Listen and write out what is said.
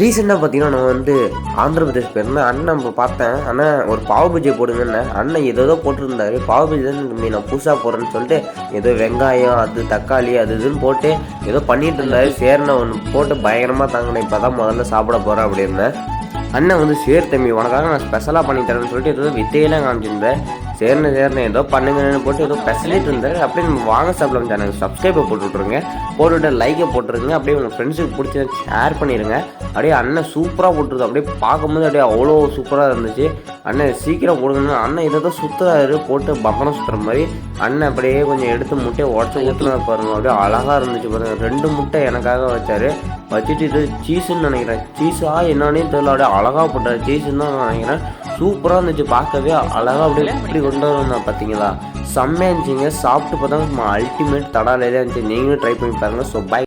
ரீசெண்டாக பார்த்தீங்கன்னா நான் வந்து ஆந்திர பிரதேஷ் போயிருந்தேன். அண்ணன் இப்போ பார்த்தேன். அண்ணன் ஒரு பாவ் பஜ்ஜி போடுங்கன்னு அண்ணன் ஏதோ போட்டிருந்தாரு. பாவ் பஜ்ஜி தான் தம்பி நான் புதுசாக போடுறேன்னு சொல்லிட்டு ஏதோ வெங்காயம் அது தக்காளி அது இதுன்னு போட்டு ஏதோ பண்ணிட்டு இருந்தாரு. சேர்னு ஒன்று போட்டு பயங்கரமாக தாங்கினேன். இப்போ தான் முதல்ல சாப்பிட போகிறேன் அப்படின்னேன். அண்ணன் வந்து சேர் தம்பி உனக்காக நான் ஸ்பெஷலாக பண்ணி தரேன்னு சொல்லிட்டு ஏதோ வித்தையெல்லாம் காமிச்சிருந்தேன். சேர்னு ஏதோ பண்ணுங்கன்னு போட்டு ஏதோ பெசலிட்டு இருந்தார். அப்படியே நம்ம வாங்க சாப்பிடலாம் சேனல் சப்ஸ்கிரைபை போட்டு விட்ருங்க, போட்டுவிட்டு லைக்கை போட்டுருங்க. அப்படியே உங்கள் ஃப்ரெண்ட்ஸுக்கு பிடிச்ச ஷேர் பண்ணிடுங்க. அப்படியே அண்ணன் சூப்பராக போட்டுருது. அப்படியே பார்க்கும்போது அப்படியே அவ்வளோ சூப்பராக இருந்துச்சு. அண்ணன் சீக்கிரம் போடுங்கன்னு அண்ணன் இதை தான் சுற்றுறாரு, போட்டு பம்பரம் சுற்றுற மாதிரி. அண்ணன் அப்படியே கொஞ்சம் எடுத்து முட்டையை உடச்சி ஊற்றுனா பாருங்க, அப்படியே அழகாக இருந்துச்சு பாருங்கள். 2 முட்டை எனக்காக வச்சார். வச்சுட்டு இது சீஸுன்னு நினைக்கிறேன், சீஸா என்னன்னே தெரியல, அப்படியே அழகாக போட்டார். சீஸுன்னு தான் நினைக்கிறேன். சூப்பராக இருந்துச்சு பார்க்கவே, அழகாக அப்படியே இப்படி கொண்டு வரணும் பார்த்தீங்களா, செம்மையாக இருந்துச்சுங்க. சாப்பிட்டு பார்த்தா அல்டிமேட் தடாலையாக இருந்துச்சு. நீங்களும் ட்ரை பண்ணி பாருங்கள். So by.